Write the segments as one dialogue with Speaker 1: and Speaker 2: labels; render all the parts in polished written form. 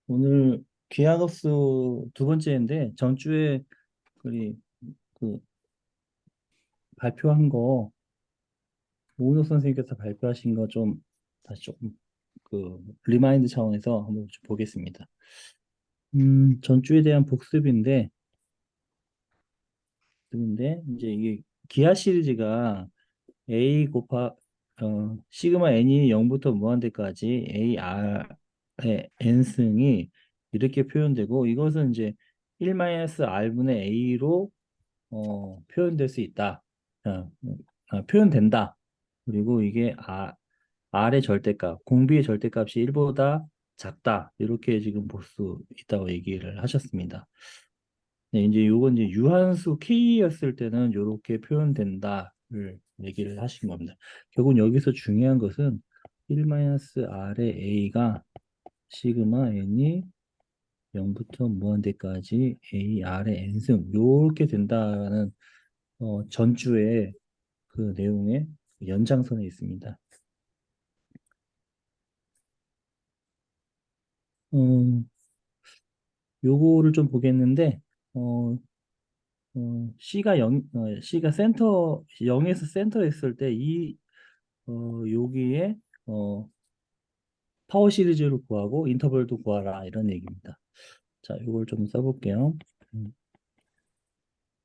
Speaker 1: 오늘 기하급수 두 번째인데 전주에 우리 그 발표한 거 오은호 선생님께서 발표하신 거 좀 다시 조금 리마인드 차원에서 한번 좀 보겠습니다. 전주에 대한 복습인데 이제 이게 기하 시리즈가 a 시그마 n이 0부터 무한대까지 ar의 n승이 이렇게 표현되고 이것은 이제 1-r분의 a로 표현될 수 있다. 어, 표현된다. 그리고 이게 R의 절대값, 공비의 절대값이 1보다 작다. 이렇게 지금 볼 수 있다고 얘기를 하셨습니다. 네, 이제 요건 이제 유한수 K였을 때는 이렇게 표현된다를 얘기를 하신 겁니다. 결국 여기서 중요한 것은 1-R의 A가 시그마 N이 0부터 무한대까지 AR의 N승 이렇게 된다는 전주의 그 내용의 연장선에 있습니다. 음, 요거를 좀 보겠는데, 어, C가 센터, 0에서 센터에 있을 때 여기에, 어, 파워 시리즈를 구하고 인터벌도 구하라, 이런 얘기입니다. 자, 요걸 좀 써볼게요.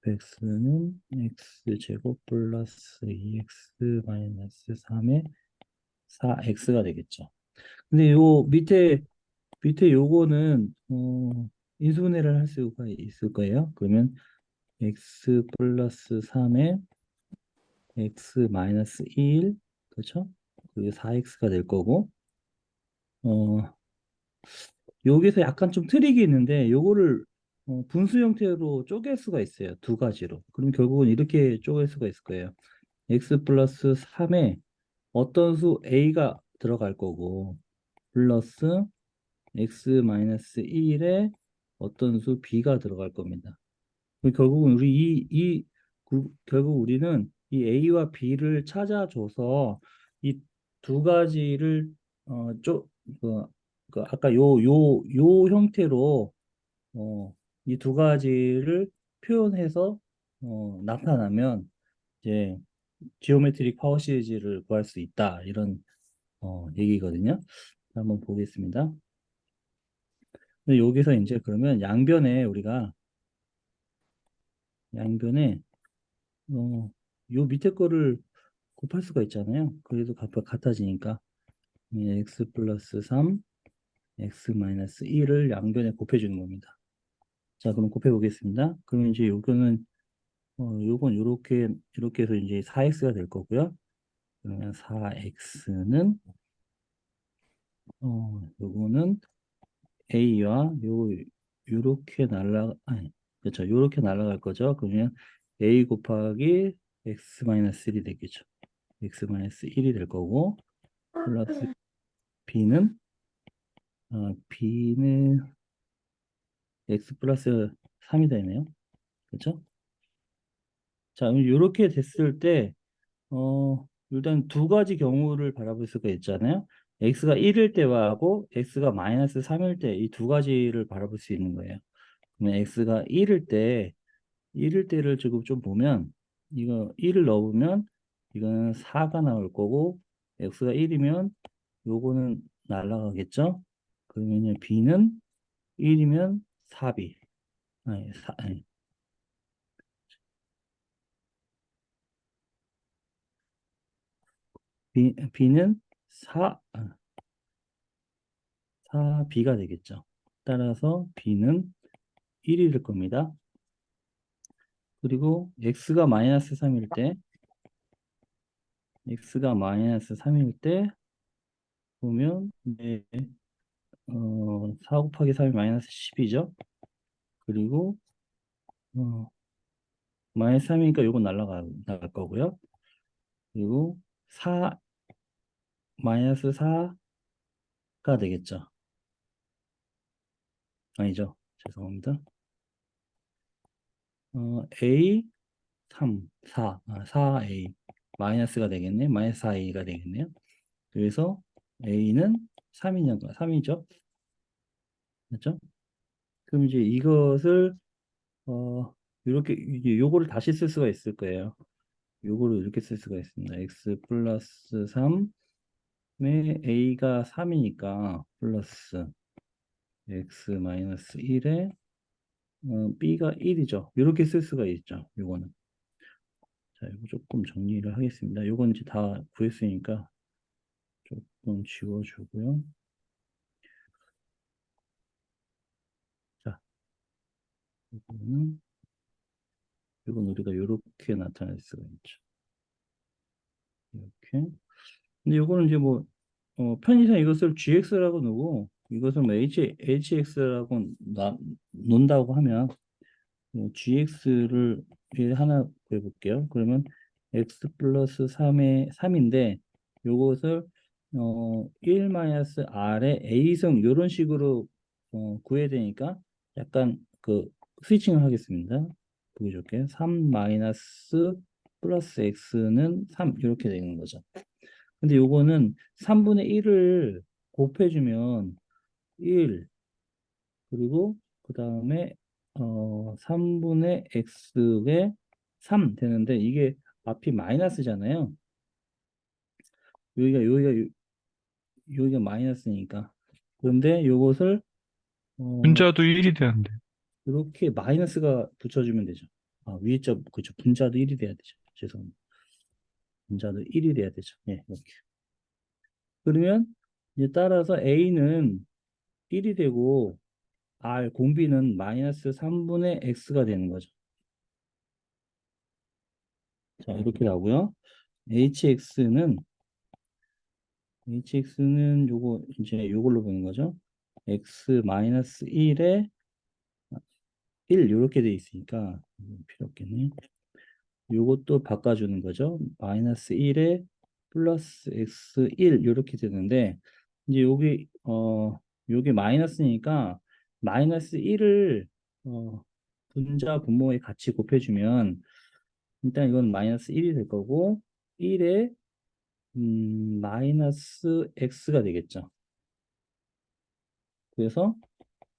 Speaker 1: x는 x제곱 플러스 2x 마이너스 3의 4x가 되겠죠. 근데 요 밑에 요거는 인수분해를 할 수가 있을 거예요. 그러면 x 플러스 3에 x 마이너스 1 그렇죠? 그게 4x가 될 거고 어 여기서 약간 좀 트릭이 있는데 요거를 분수 형태로 쪼갤 수가 있어요. 두 가지로. 그럼 결국은 이렇게 쪼갤 수가 있을 거예요. x 플러스 3에 어떤 수 a가 들어갈 거고 플러스 x 마이너스 1에 어떤 수 b가 들어갈 겁니다. 결국은 결국 우리는 이 A와 B를 찾아줘서 이 두 가지를 그, 아까 요 형태로 이 두 가지를 표현해서 나타나면 이제 지오메트릭 파워 시리즈를 구할 수 있다 이런 얘기거든요. 한번 보겠습니다. 근데 여기서 이제 그러면 양변에 요 밑에 거를 곱할 수가 있잖아요. 그래도 값이 같아지니까 x 플러스 3, x 마이너스 1을 양변에 곱해주는 겁니다. 자, 그럼 곱해 보겠습니다. 그러면 이제 요건 이렇게 해서 이제 4x가 될 거고요. 그러면 4x는 요거는 a와 요렇게 아니, 그렇죠. 요렇게 날아갈 거죠. 그러면 a 곱하기 x 마이너스 1이 되겠죠. x 마이너스 1이 될 거고 플러스 b는 x 플러스 3이 되네요. 그렇죠? 자, 이렇게 됐을 때 일단 두 가지 경우를 바라볼 수가 있잖아요. x가 1일 때와 하고 x가 마이너스 3일 때 이 두 가지를 바라볼 수 있는 거예요. 그러면 x가 1일 때를 지금 좀 보면 이거 1을 넣으면 이거는 4가 나올 거고 x가 1이면 요거는 날라가겠죠? 그러면 b는 1이면 4b. 아니, B는 4B가 되겠죠. 따라서 B는 1이 될 겁니다. 그리고 X가 마이너스 3일 때 보면, 네, 4 곱하기 3이 마이너스 10이죠. 그리고, 어, 마이너스 3이니까 요거 나갈 거고요. 그리고 4, 마이너스 4가 되겠죠. 아니죠. 죄송합니다. A, 3, 4A 마이너스가 되겠네. 마이너스 4A가 되겠네요. 그래서 A는 3이죠. 맞죠? 그럼 이제 이것을 어 이렇게 이제 요거를 다시 쓸 수가 있을 거예요. 요거를 이렇게 쓸 수가 있습니다. x 플러스 3에 a가 3이니까 플러스 x 마이너스 1에 b가 1이죠. 이렇게 쓸 수가 있죠. 요거는. 자, 이거 조금 정리를 하겠습니다. 요건 이제 다 구했으니까 조금 지워주고요. 자, 이건 우리가 이렇게 나타낼 수가 있죠. 이렇게. 근데 요거는 이제 뭐 편의상 이것을 gx라고 놓고 이것을 뭐 hx라고 논다고 하면 gx를 하나 구해볼게요. 그러면 x 플러스 3인데 요것을 1 마이너스 r의 a승 이런 식으로 구해야 되니까 약간 그 스위칭을 하겠습니다. 보기 좋게 3 마이너스 플러스 x는 3 이렇게 되는 거죠. 근데 요거는 3분의 1을 곱해주면 1 그리고 그 다음에 3분의 x에 3 되는데 이게 앞이 마이너스잖아요. 여기가 마이너스니까. 그런데 요것을 어,
Speaker 2: 분자도 1이 되는데.
Speaker 1: 이렇게 마이너스가 붙여주면 되죠. 아, 위에 점 그죠. 분자도 1이 돼야 되죠. 죄송합니다. 분자도 1이 돼야 되죠. 예, 이렇게. 그러면 이제 따라서 a는 1이 되고 공비는 마이너스 3분의 x가 되는 거죠. 자, 이렇게 나오고요. hx는 요거 이제 요걸로 보는 거죠. x 마이너스 1에 1 이렇게 돼 있으니까 필요 없겠네요. 요것도 바꿔주는 거죠. 마이너스 1에 플러스 x 1 이렇게 되는데 이제 요게 마이너스니까 마이너스 1을 분자 분모에 같이 곱해주면 일단 이건 마이너스 1이 될 거고 1에 마이너스 x가 되겠죠. 그래서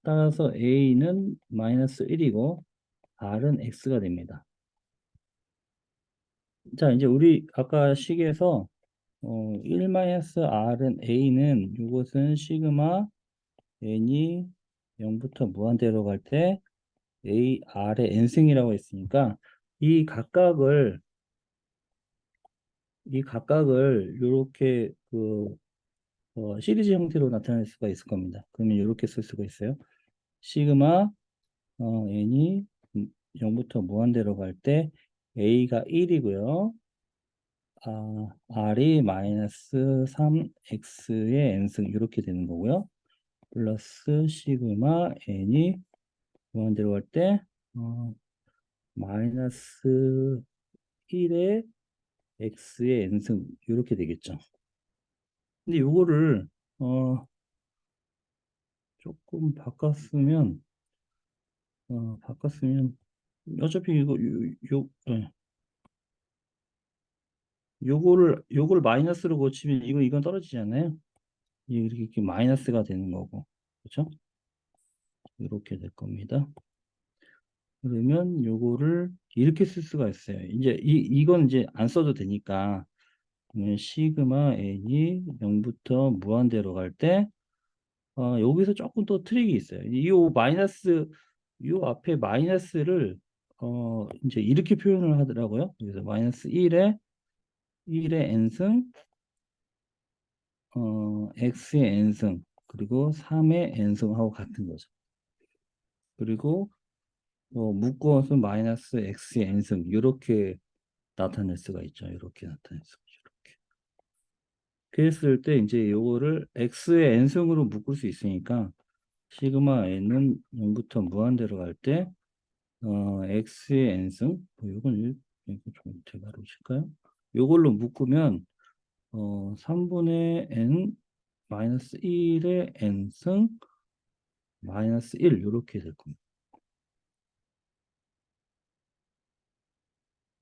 Speaker 1: 따라서 a는 마이너스 1이고 r은 x가 됩니다. 자, 이제 우리 아까 식에서 1 마이너스 r은 a는 이것은 시그마 n이 0부터 무한대로 갈 때 a r의 n승이라고 했으니까 이 각각을 이렇게 시리즈 형태로 나타낼 수가 있을 겁니다. 그러면 이렇게 쓸 수가 있어요. 시그마 n이 0부터 무한대로 갈 때 a가 1이고요. r이 마이너스 3x의 n승 이렇게 되는 거고요. 플러스 시그마 n이 무한대로 갈 때 마이너스 1의 x의 n승 이렇게 되겠죠. 근데 요거를 어, 조금 바꿨으면 어차피 요걸 마이너스로 고치면 이건 떨어지잖아요. 이렇게 마이너스가 되는 거고. 그렇죠? 이렇게 될 겁니다. 그러면 요거를 이렇게 쓸 수가 있어요. 이제 이건 이제 안 써도 되니까 그러면 시그마 n이 0부터 무한대로 갈 때 여기서 조금 또 트릭이 있어요. 요 앞에 마이너스를 이제 이렇게 표현을 하더라고요. 그래서 마이너스 1의 n승 x의 n승 그리고 3의 n승하고 같은 거죠. 그리고 묶어서 마이너스 x의 n승 이렇게 나타낼 수가 있죠. 이렇게 나타낼 수가 있죠. 이렇게. 그랬을 때 이제 요거를 x의 n승으로 묶을 수 있으니까 시그마 n은 0부터 무한대로 갈 때 x의 n승 이거 좀 대괄호 칠까요? 요걸로 묶으면 3분의 n 마이너스 1의 n승 마이너스 1 이렇게 될 겁니다.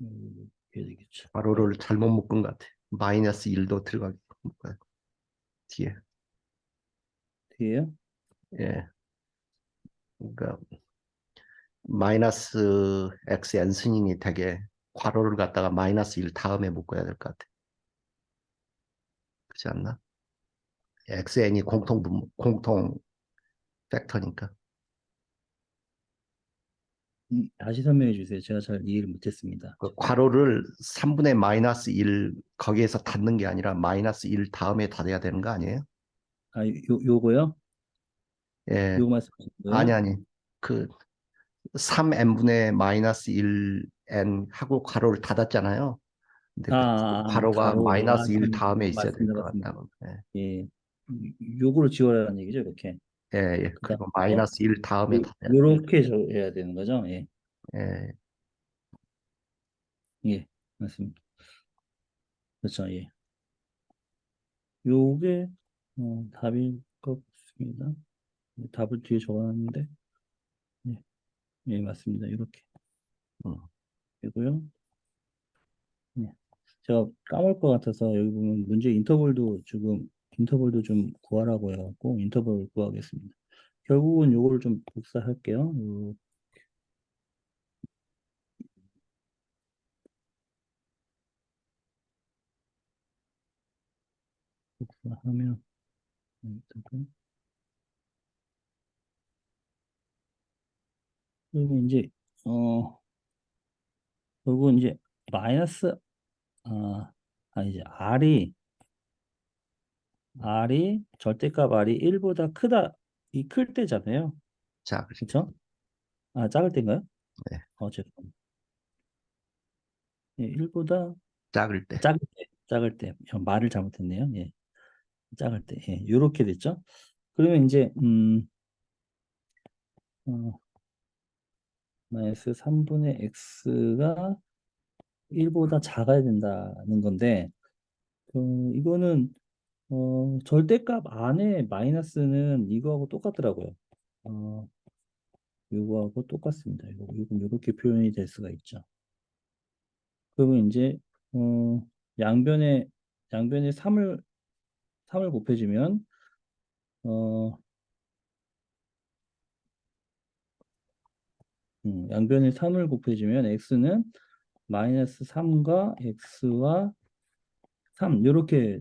Speaker 1: 이렇게 되겠죠.
Speaker 3: 괄호를 잘못 묶은 것 같아. 마이너스 1도 들어가게. 뒤에.
Speaker 1: 뒤에요?
Speaker 3: 예. 그러니까 마이너스 x n승인이 되게 괄호를 갖다가 마이너스 1 다음에 묶어야 될 것 같아. 그렇지 않나? xn이 공통 팩터니까.
Speaker 1: 다시 설명해 주세요. 제가 잘 이해를 못했습니다.
Speaker 3: 그 괄호를 3분의 마이너스 1 거기에서 닫는 게 아니라 마이너스 1 다음에 닫아야 되는 거 아니에요?
Speaker 1: 요거요?
Speaker 3: 예.
Speaker 1: 요거 말씀하신
Speaker 3: 아니,
Speaker 1: 거예요?
Speaker 3: 아니. 그 3n분의 마이너스 1n 하고 괄호를 닫았잖아요. 근데 그 괄호가
Speaker 1: 가로.
Speaker 3: 마이너스 1 다음에 있어야 될
Speaker 1: 맞습니다.
Speaker 3: 것
Speaker 1: 맞습니다.
Speaker 3: 같다고. 예.
Speaker 1: 예. 요거를 지워라는 얘기죠, 이렇게.
Speaker 3: 예, 예.
Speaker 1: 그
Speaker 3: 그리고
Speaker 1: 다음에,
Speaker 3: 마이너스 1 다음에 닫아야 돼.
Speaker 1: 요렇게 해야 되는 거죠? 예.
Speaker 3: 예.
Speaker 1: 예. 맞습니다. 그렇죠, 예. 요게, 답일 것 같습니다. 답을 뒤에 적어놨는데, 예. 예, 맞습니다. 이렇게
Speaker 3: 음.
Speaker 1: 되고요. 예. 제가 까먹을 것 같아서 여기 보면 문제 인터벌도 좀 구하라고 해갖고 인터벌 구하겠습니다. 결국은 요거를 좀 복사할게요. 복사하면 그리고 이제 어 결국은 이제 마이너스 아, 이제 R이 절대값 R이 1보다 크다 이 클 때잖아요.
Speaker 3: 자, 그렇게.
Speaker 1: 그렇죠? 작을 때인가요?
Speaker 3: 네.
Speaker 1: 죄송합니다. 예, 1보다
Speaker 3: 작을 때.
Speaker 1: 작을 때 말을 잘못했네요. 예. 작을 때, 예, 요렇게 됐죠. 그러면 이제, 어, 마이너스 3분의 x가 1보다 작아야 된다는 건데, 이거는, 절대값 안에 마이너스는 이거하고 똑같더라고요. 어, 요거하고 똑같습니다. 이거 이렇게 표현이 될 수가 있죠. 그러면 이제, 어, 양변에, 양변에 3을 곱해주면, 어, 양변에 3을 곱해주면 x는 마이너스 3과 x와 3 이렇게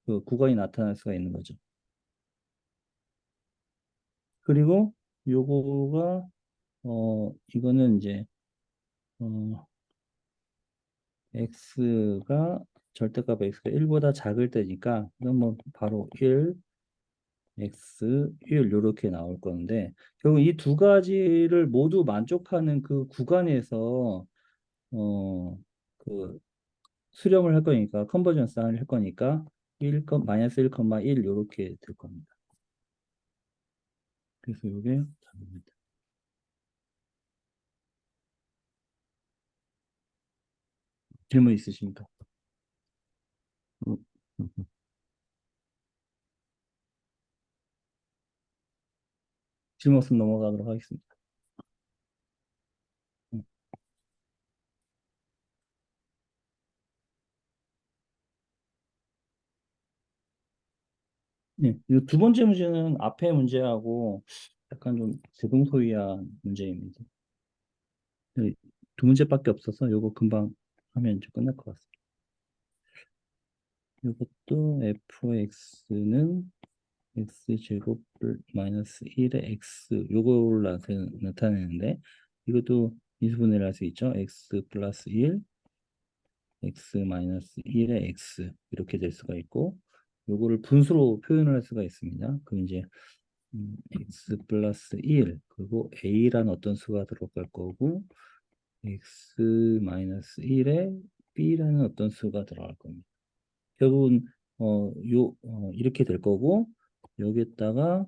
Speaker 1: 그 구간이 나타날 수가 있는 거죠. 그리고 요거가 이거는 이제 어 x가 절대값 x가 1보다 작을 때니까 이건 뭐 바로 1 x 1 이렇게 나올 건데 결국 이 두 가지를 모두 만족하는 그 구간에서 그 수렴을 할 거니까 컨버전스를 할 거니까 1, 마이너스 1,1 이렇게 될 겁니다. 그래서 이게 답입니다. 질문 있으십니까?
Speaker 3: 음, 음, 음.
Speaker 1: 질문 없으면 넘어가도록 하겠습니다. 음. 네, 이두 번째 문제는 앞에 문제하고 약간 좀 대동소이한 문제입니다. 네, 두 문제밖에 없어서 이거 금방 하면 이제 끝날 것 같습니다. 이것도 fx는 x제곱 마이너스 1의 x 요거를 나타내는데 이것도 인수분해를 할 수 있죠. x 플러스 1 x 마이너스 1의 x 이렇게 될 수가 있고 요거를 분수로 표현을 할 수가 있습니다. 그럼 이제 x 플러스 1 그리고 a라는 어떤 수가 들어갈 거고 x 마이너스 1에 b라는 어떤 수가 들어갈 겁니다. 결국은 이렇게 될 거고 여기다가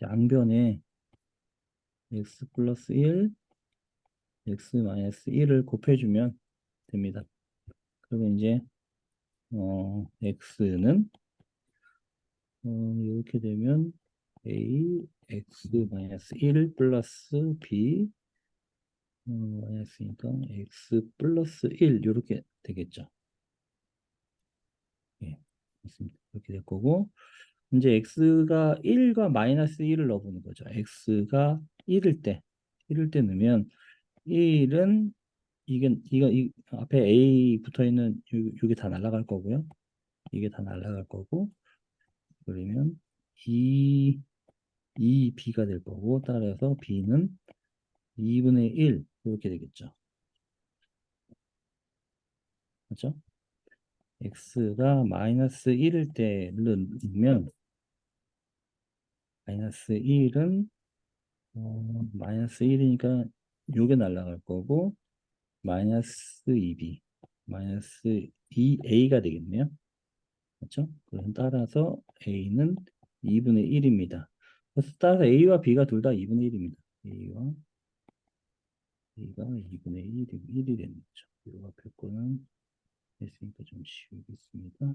Speaker 1: 양변에 x 플러스 1 x 마이너스 1을 곱해주면 됩니다. 그리고 이제 x는 이렇게 되면 a x 마이너스 1 플러스 b 마이너스니까 x 플러스 1 이렇게 되겠죠. 예, 맞습니다. 이렇게 될 거고 이제 x가 1과 마이너스 1을 넣어보는 거죠. x가 1일 때 넣으면 1은 이 앞에 a 붙어 있는 이게 다 날아갈 거고요. 이게 다 날아갈 거고 그러면 2b가 될 거고 따라서 b는 2분의 1 이렇게 되겠죠. 그렇죠? x가 마이너스 1일 때 넣으면 마이너스 1은 마이너스 1이니까 요게 날아갈 거고 마이너스 2b 마이너스 2a가 되겠네요. 그렇죠? 그럼 따라서 a는 2분의 1입니다. 그래서 따라서 a와 b가 둘 다 2분의 1입니다. a와 b가 2분의 1이 되는 거죠. 요 앞에 거는 됐으니까 좀 지우겠습니다.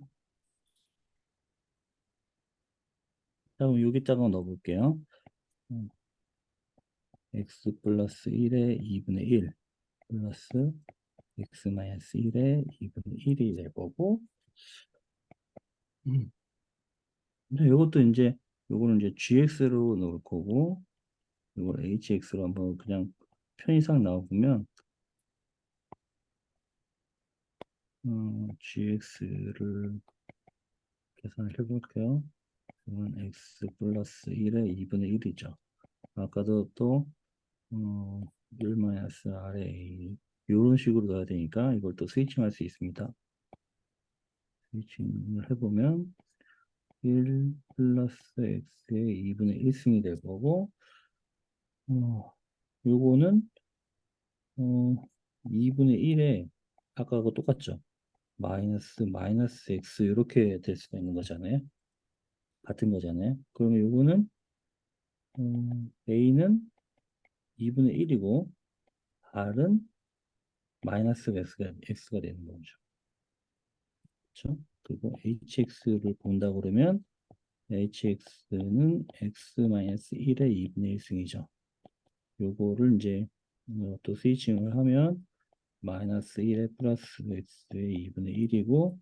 Speaker 1: 자, 그럼 여기다가 넣어볼게요. 음, x 플러스 1의 2분의 1 플러스 x 마이너스 1의 2분의 1이 될 거고 음. 근데 이것도 이제 요거는 이제 gx로 넣을 거고 이걸 hx로 한번 그냥 편의상 나와보면 gx를 계산을 해볼게요. 그러면 x 플러스 1의 2분의 1이죠. 아까도 또 1 마이너스 r에 이런 식으로 넣어야 되니까 이걸 또 스위칭할 수 있습니다. 스위칭을 해보면 1 플러스 x의 2분의 1승이 될 거고 요거는 2분의 1에 아까하고 똑같죠. 마이너스 x 이렇게 될 수가 있는 거잖아요. 같은 거잖아요. 그러면 요거는 a는 2분의 1이고 r은 마이너스 x가 되는 거죠. 그렇죠? 그리고 hx를 본다 그러면 hx는 x 마이너스 1의 2분의 1승이죠. 요거를 이제 또 스위칭을 하면 마이너스 1에 플러스 x의 2분의 1이고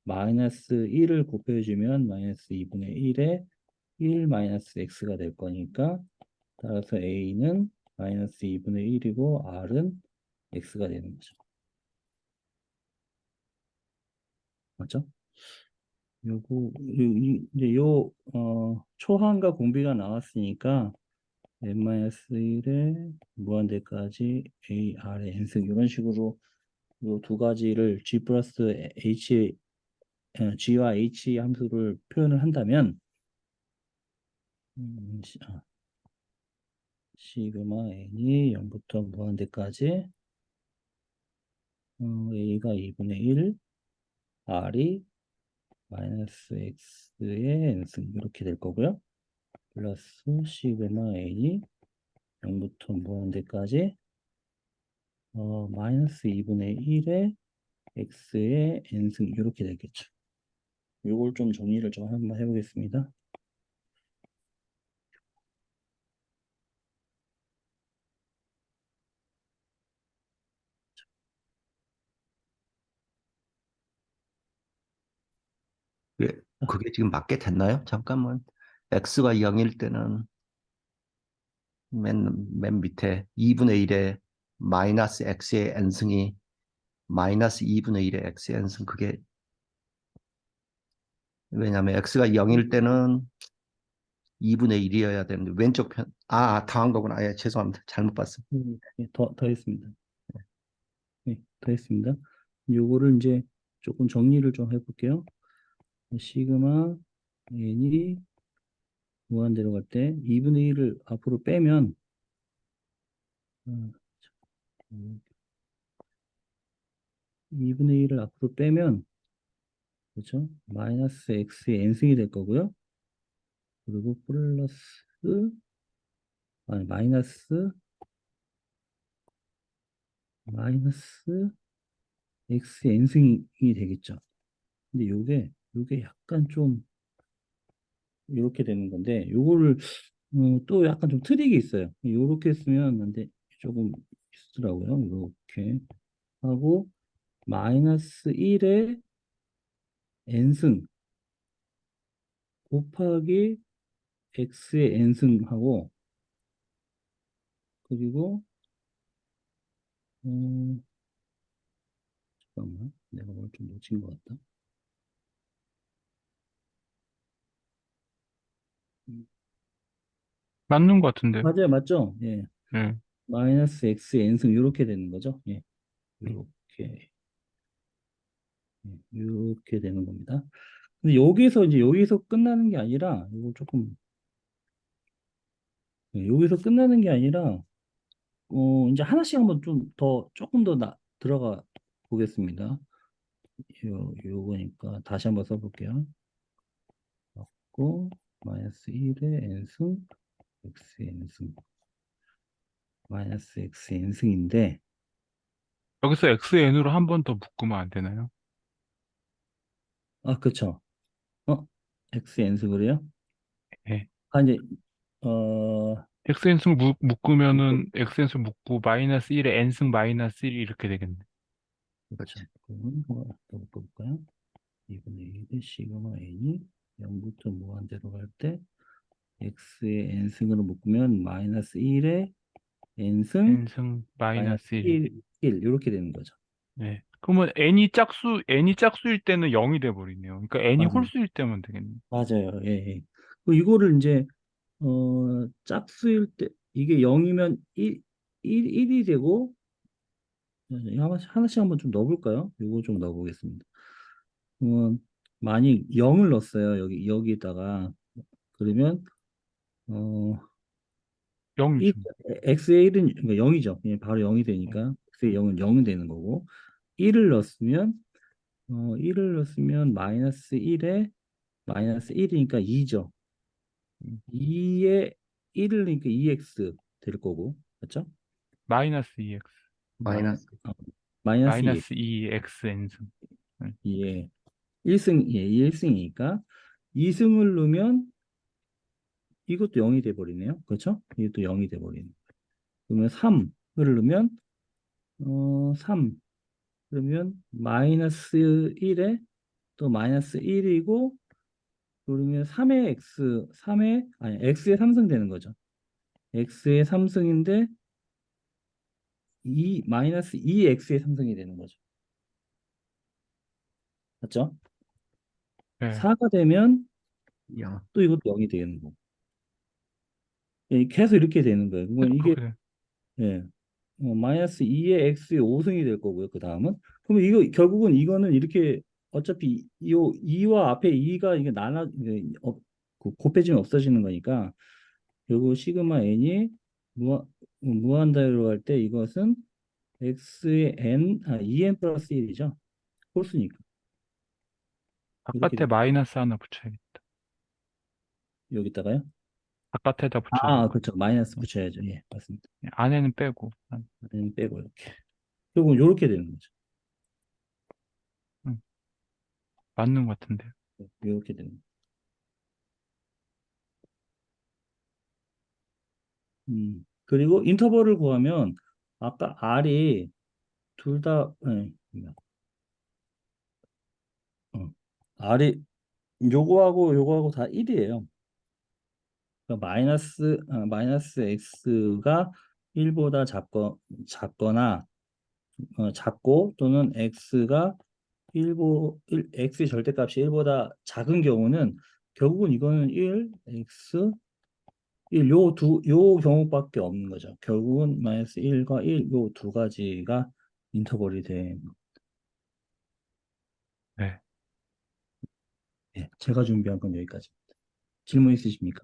Speaker 1: 마이너스 1을 곱해주면 마이너스 2분의 1에 1 마이너스 x가 될 거니까 따라서 a는 마이너스 2분의 1이고 r은 x가 되는 거죠. 맞죠? 이제 초한과 공비가 나왔으니까 n-1에 무한대까지 a, r의 n승 이런 식으로 이 두 가지를 g 플러스 h, g와 h 함수를 표현을 한다면 시그마 n이 0부터 무한대까지 a가 2분의 1, r이 마이너스 x의 n승 이렇게 될 거고요. 플러스 시그마 n이 0부터 무한대까지 마이너스 2분의 1의 x의 n승 이렇게 되겠죠. 요걸 좀 정리를 좀 한번 해보겠습니다.
Speaker 3: 그게, 그게 지금 맞게 됐나요? 잠깐만. x가 0일 때는 맨 밑에 2분의 1에 마이너스 x의 n승이 마이너스 2분의 1의 x의 n승 그게 왜냐하면 x가 0일 때는 2분의 1이어야 되는데 왼쪽 편 당한 거구나. 예, 죄송합니다. 잘못 봤습니다.
Speaker 1: 예, 더 했습니다. 네, 더 했습니다. 요거를 이제 조금 정리를 좀 해볼게요. 시그마 n이 무한대로 갈 때 2분의 1을 앞으로 빼면 어, 2분의 1을 앞으로 빼면 그렇죠? 마이너스 x의 n승이 될 거고요. 그리고 플러스 아니 마이너스 x n승이 되겠죠. 근데 요게 약간 좀 이렇게 되는 건데 요거를 또 약간 좀 트릭이 있어요. 요렇게 쓰면 근데 조금 있더라고요. 이렇게 하고 마이너스 1의 n승 곱하기 x의 n승하고 그리고 음, 잠깐만 내가 뭘 좀 놓친 것 같다. 음,
Speaker 2: 맞는 것 같은데.
Speaker 1: 맞아요, 맞죠? 예,
Speaker 2: 예.
Speaker 1: 마이너스 x n승 이렇게 되는 거죠. 예,
Speaker 2: 음.
Speaker 1: 이렇게 이렇게 되는 겁니다. 근데 여기서 끝나는 게 아니라 이거 조금 여기서 끝나는 게 아니라 이제 하나씩 한번 조금 더 들어가 보겠습니다. 요거니까 다시 한번 써볼게요. 고 마이너스 1의 n승 x n승 마이너스 x n승인데
Speaker 2: 여기서 XN으로 한 번 더 묶으면 안 되나요?
Speaker 1: 그쵸. x n승으로요?
Speaker 2: 예.
Speaker 1: 이제 어
Speaker 2: XN승 묶으면은 XN승 묶고 마이너스 1에 N승 마이너스 1 이렇게 되겠네.
Speaker 1: 그렇죠. 그러면 한번 더 묶어볼까요? 2분의 1의 시그마 n이 0부터 무한대로 갈 때 x의 n승으로 묶으면 마이너스 1의 n승
Speaker 2: N승
Speaker 1: 마이너스
Speaker 2: 마이너스 1.
Speaker 1: 1 이렇게 되는 거죠.
Speaker 2: 예. 그러면 N이 짝수일 때는 0이 돼 버리네요. 그러니까 N이
Speaker 1: 맞아요.
Speaker 2: 홀수일 때면 되겠네.
Speaker 1: 맞아요. 예, 예. 이거를 이제 짝수일 때 이게 0이면 1이 되고 하나씩 한번 좀 넣어볼까요? 이거 좀 넣어보겠습니다. 만약 0을 넣었어요. 여기다가 그러면 어 1,
Speaker 2: 영이죠.
Speaker 1: x의 1은 그러니까 0이죠. 예, 바로 0이 되니까 x의 0은 0은 되는 거고 1을 넣었으면 1을 넣었으면 마이너스 1에 마이너스 1이니까 2죠.
Speaker 2: 음.
Speaker 1: 2에 1을 넣으니까 2x 될 거고 맞죠?
Speaker 2: 마이너스 2x.
Speaker 3: 마이너스
Speaker 1: 마이너스 2x
Speaker 2: 마이너스 2x N승. 예.
Speaker 1: 2에 1승 예, 1승이니까 2승을 넣으면 이것도 0이 돼 버리네요. 그렇죠? 이것도 0이 돼 버리네. 그러면 3을 넣으면 3 그러면 마이너스 1에 또 마이너스 1이고 그러면 3의 x 3의 아니 x의 3승 되는 거죠. x의 3승인데 2 마이너스 2x의 3승이 되는 거죠. 맞죠?
Speaker 2: 예.
Speaker 1: 4가 되면
Speaker 3: 0.
Speaker 1: 또 이것도 0이 되는 거고. 예, 계속 이렇게 되는 거예요. 그러면
Speaker 2: 계속
Speaker 1: 이게
Speaker 2: 그렇게 돼.
Speaker 1: 예, 마이너스 2의 x의 5승이 될 거고요. 그 다음은 그러면 이거 결국은 이거는 이렇게 어차피 이 2와 앞에 2가 이게 곱해지면 없어지는 거니까 결국 시그마 n이 무한대로 할 때 이것은 x의 n 2n 플러스 1이죠. 홀수니까 이렇게
Speaker 2: 바깥에
Speaker 1: 돼.
Speaker 2: 마이너스 하나 붙여야겠다.
Speaker 1: 여기다가요.
Speaker 2: 바깥에다 붙여서.
Speaker 1: 그렇죠. 마이너스 붙여야죠. 예, 맞습니다.
Speaker 2: 안에는 빼고.
Speaker 1: n 빼고 이렇게. 결국은 이렇게 되는 거죠.
Speaker 2: 음, 맞는 것 같은데요.
Speaker 1: 이렇게 되는 거죠. 그리고 인터벌을 구하면 아까 R이 둘 다, R이 요거하고 다 1이에요. 그러니까 마이너스 X가 1보다 작거나, 작고 또는 X의 절대값이 1보다 작은 경우는 결국은 이거는 요 경우밖에 없는 거죠. 결국은 마이너스 1과 1, 요 두 가지가 인터벌이 된.
Speaker 2: 네.
Speaker 1: 예, 제가 준비한 건 여기까지. 질문 있으십니까?